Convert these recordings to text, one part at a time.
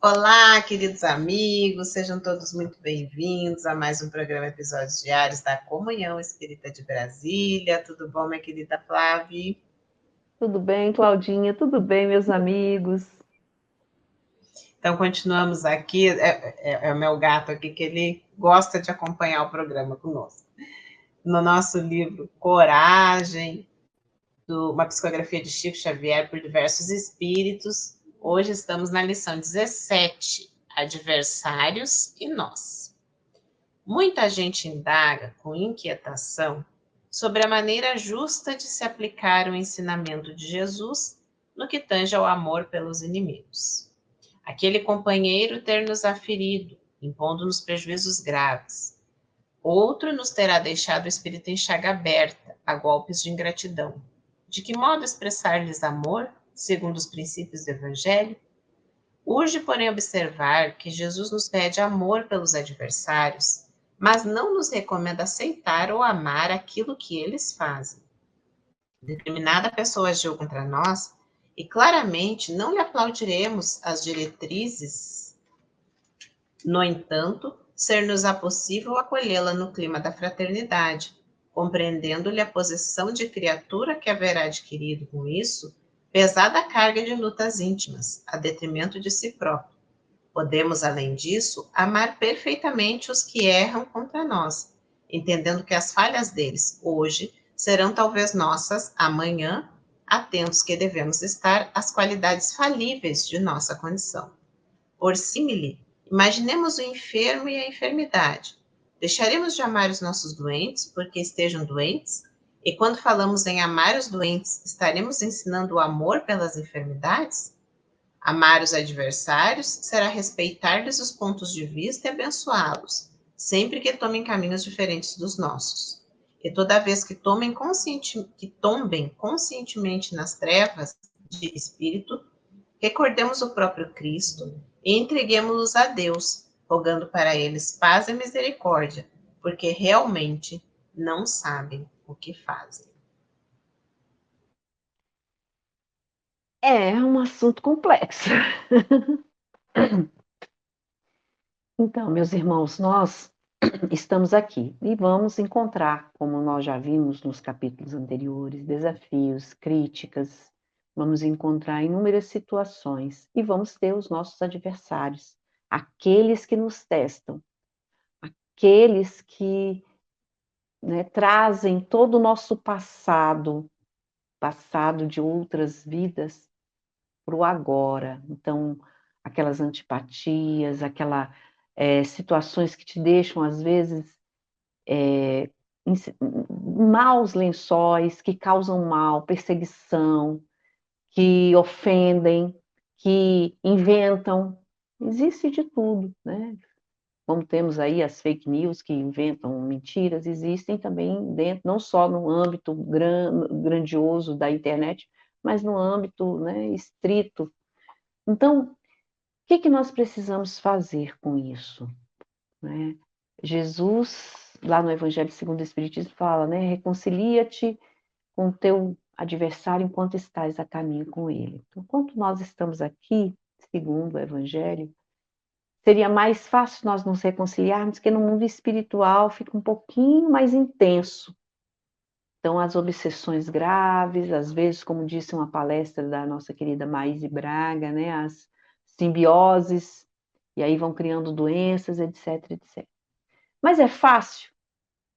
Olá, queridos amigos, sejam todos muito bem-vindos a mais um programa Episódios Diários da Comunhão Espírita de Brasília. Tudo bom, minha querida Flávia? Tudo bem, Claudinha? Tudo bem, meus amigos? Então, continuamos aqui. É o meu gato aqui que ele gosta de acompanhar o programa conosco. No nosso livro Coragem, uma psicografia de Chico Xavier por diversos espíritos. Hoje estamos na lição 17, Adversários e Nós. Muita gente indaga com inquietação sobre a maneira justa de se aplicar o ensinamento de Jesus no que tange ao amor pelos inimigos. Aquele companheiro ter nos aferido, impondo-nos prejuízos graves. Outro nos terá deixado o espírito em chaga aberta a golpes de ingratidão. De que modo expressar-lhes amor, segundo os princípios do Evangelho? Urge, porém, observar que Jesus nos pede amor pelos adversários, mas não nos recomenda aceitar ou amar aquilo que eles fazem. Determinada pessoa agiu contra nós e claramente não lhe aplaudiremos as diretrizes. No entanto, ser-nos-á possível acolhê-la no clima da fraternidade, compreendendo-lhe a posição de criatura que haverá adquirido com isso pesada carga de lutas íntimas, a detrimento de si próprio. Podemos, além disso, amar perfeitamente os que erram contra nós, entendendo que as falhas deles, hoje, serão talvez nossas, amanhã, atentos que devemos estar às qualidades falíveis de nossa condição. Por símile, imaginemos o enfermo e a enfermidade. Deixaremos de amar os nossos doentes porque estejam doentes? E quando falamos em amar os doentes, estaremos ensinando o amor pelas enfermidades? Amar os adversários será respeitar-lhes os pontos de vista e abençoá-los, sempre que tomem caminhos diferentes dos nossos. E toda vez que tombem conscientemente nas trevas de espírito, recordemos o próprio Cristo e entreguemos-los a Deus, rogando para eles paz e misericórdia, porque realmente não sabem o que fazem. É um assunto complexo. Então, meus irmãos, nós estamos aqui e vamos encontrar, como nós já vimos nos capítulos anteriores, desafios, críticas, vamos encontrar inúmeras situações e vamos ter os nossos adversários, aqueles que nos testam, aqueles que, né, trazem todo o nosso passado de outras vidas, para o agora. Então, aquelas antipatias, situações que te deixam, às vezes, maus lençóis, que causam mal, perseguição, que ofendem, que inventam. Existe de tudo, né? Como temos aí as fake news que inventam mentiras, existem também dentro, não só no âmbito grandioso da internet, mas no âmbito, né, estrito. Então, o que nós precisamos fazer com isso, né? Jesus, lá no Evangelho segundo o Espiritismo, fala, né? Reconcilia-te com o teu adversário enquanto estás a caminho com ele. Então, enquanto nós estamos aqui, segundo o Evangelho, seria mais fácil nós nos reconciliarmos, porque no mundo espiritual fica um pouquinho mais intenso. Então, as obsessões graves, às vezes, como disse uma palestra da nossa querida Maíse Braga, né, as simbioses, e aí vão criando doenças, etc, etc. Mas é fácil?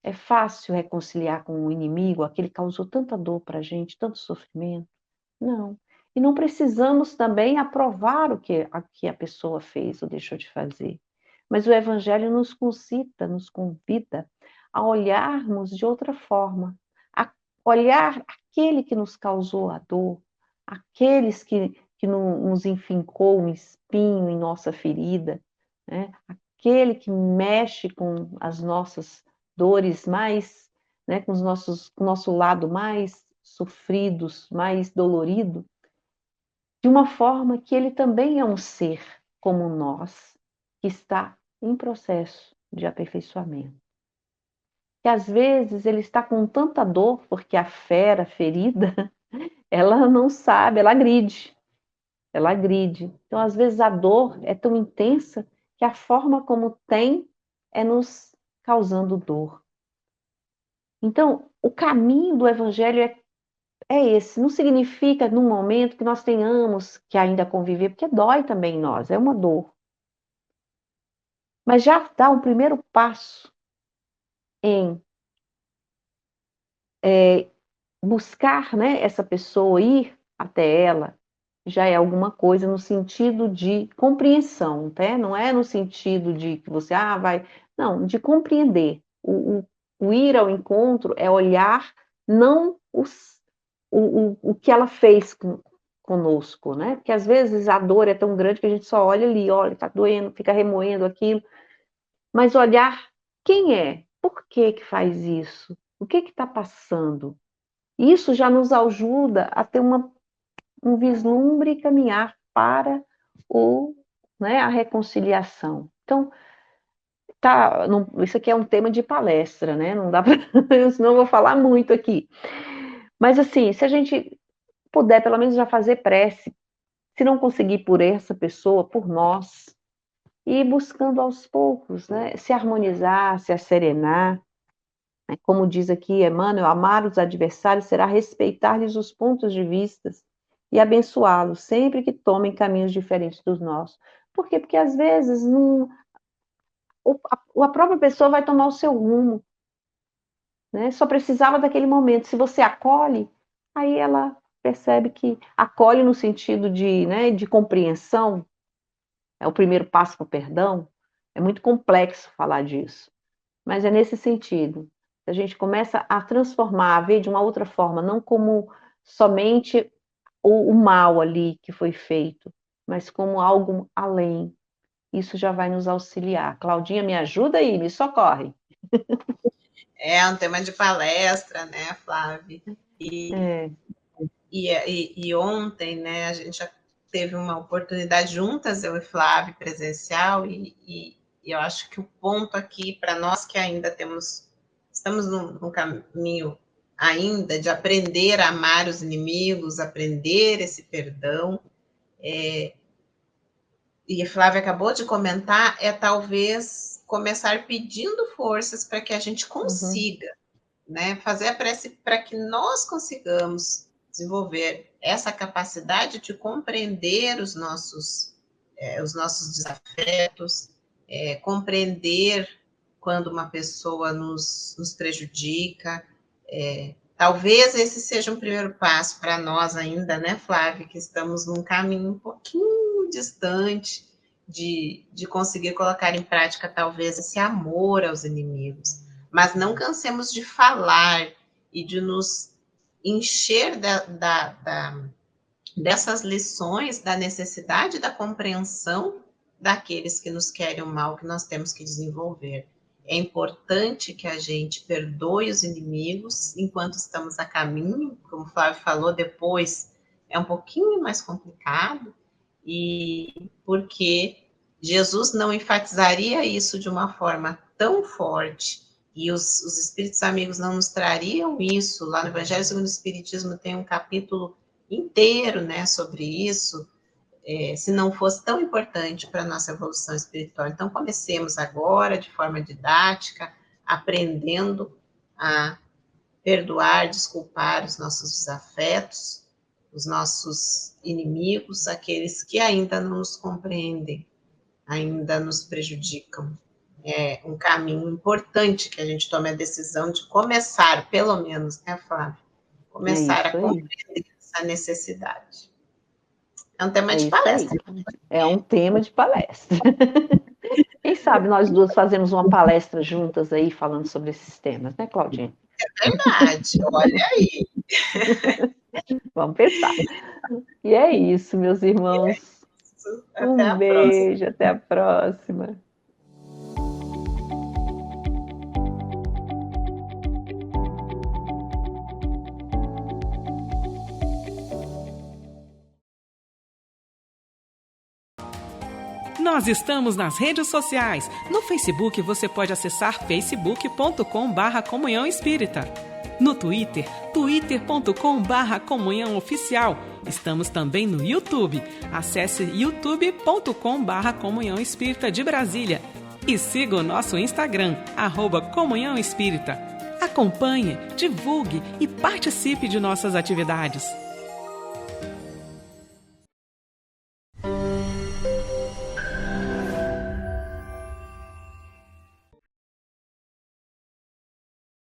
É fácil reconciliar com o inimigo, aquele que causou tanta dor para a gente, tanto sofrimento? Não. E não precisamos também aprovar o que a pessoa fez ou deixou de fazer. Mas o Evangelho nos concita, nos convida a olharmos de outra forma, a olhar aquele que nos causou a dor, aqueles que nos enfincou um espinho em nossa ferida, né? Aquele que mexe com as nossas dores mais, né, com o nosso lado mais sofridos, mais dolorido, de uma forma que ele também é um ser como nós, que está em processo de aperfeiçoamento. Que às vezes ele está com tanta dor, porque a fera ferida, ela não sabe, ela agride. ela agride. Então, às vezes, a dor é tão intensa que a forma como tem é nos causando dor. Então, o caminho do Evangelho é esse. Não significa, num momento, que nós tenhamos que ainda conviver, porque dói também em nós, é uma dor. Mas já dá um primeiro passo em buscar, né, essa pessoa, ir até ela, já é alguma coisa no sentido de compreensão, tá? Não é no sentido de que você, vai... Não, de compreender. O ir ao encontro é olhar não o que ela fez conosco, né? Porque às vezes a dor é tão grande que a gente só olha ali, olha, tá doendo, fica remoendo aquilo, mas olhar quem é, por que que faz isso, o que que está passando. Isso já nos ajuda a ter um vislumbre e caminhar para né, a reconciliação. Então, isso aqui é um tema de palestra, né? Não dá para, senão eu vou falar muito aqui. Mas assim, se a gente puder pelo menos já fazer prece, se não conseguir por essa pessoa, por nós, e ir buscando aos poucos, né? Se harmonizar, se asserenar. Como diz aqui Emmanuel, amar os adversários será respeitar-lhes os pontos de vista e abençoá-los sempre que tomem caminhos diferentes dos nossos. Por quê? Porque às vezes a própria pessoa vai tomar o seu rumo, né? Só precisava daquele momento. Se você acolhe, aí ela percebe que acolhe no sentido de, né, de compreensão, é o primeiro passo para o perdão. É muito complexo falar disso, mas é nesse sentido. A gente começa a transformar, a ver de uma outra forma, não como somente o mal ali que foi feito, mas como algo além. Isso já vai nos auxiliar. Claudinha, me ajuda aí, me socorre. É um tema de palestra, né, Flávia? E ontem, né, a gente já teve uma oportunidade juntas, eu e Flávia, presencial, e eu acho que o ponto aqui, para nós que ainda estamos num caminho ainda de aprender a amar os inimigos, aprender esse perdão, e a Flávia acabou de comentar, é talvez começar pedindo forças para que a gente consiga, né, fazer a prece para que nós consigamos desenvolver essa capacidade de compreender os nossos desafetos, compreender quando uma pessoa nos prejudica. Talvez esse seja um primeiro passo para nós ainda, né, Flávia, que estamos num caminho um pouquinho distante de conseguir colocar em prática, talvez, esse amor aos inimigos. Mas não cansemos de falar e de nos encher dessas lições, da necessidade da compreensão daqueles que nos querem o mal, que nós temos que desenvolver. É importante que a gente perdoe os inimigos enquanto estamos a caminho, como o Flávio falou, depois é um pouquinho mais complicado, e porque Jesus não enfatizaria isso de uma forma tão forte, e os espíritos amigos não nos trariam isso. Lá no Evangelho segundo o Espiritismo tem um capítulo inteiro, né, sobre isso, se não fosse tão importante para a nossa evolução espiritual. Então, comecemos agora, de forma didática, aprendendo a perdoar, desculpar os nossos desafetos, os nossos inimigos, aqueles que ainda não nos compreendem, ainda nos prejudicam. É um caminho importante que a gente tome a decisão de começar, pelo menos, né, Flávia? Começar a compreender essa necessidade. É um tema de palestra. É um tema de palestra. Quem sabe nós duas fazemos uma palestra juntas aí, falando sobre esses temas, né, Claudinha? É verdade, olha aí. Vamos pensar. E é isso, meus irmãos. Um beijo, até a próxima. Nós estamos nas redes sociais. No Facebook você pode acessar facebook.com/comunhão espírita. No Twitter, twitter.com/comunhão oficial. Estamos também no YouTube. Acesse youtube.com/Comunhão Espírita de Brasília e siga o nosso Instagram, @Comunhão Espírita. Acompanhe, divulgue e participe de nossas atividades.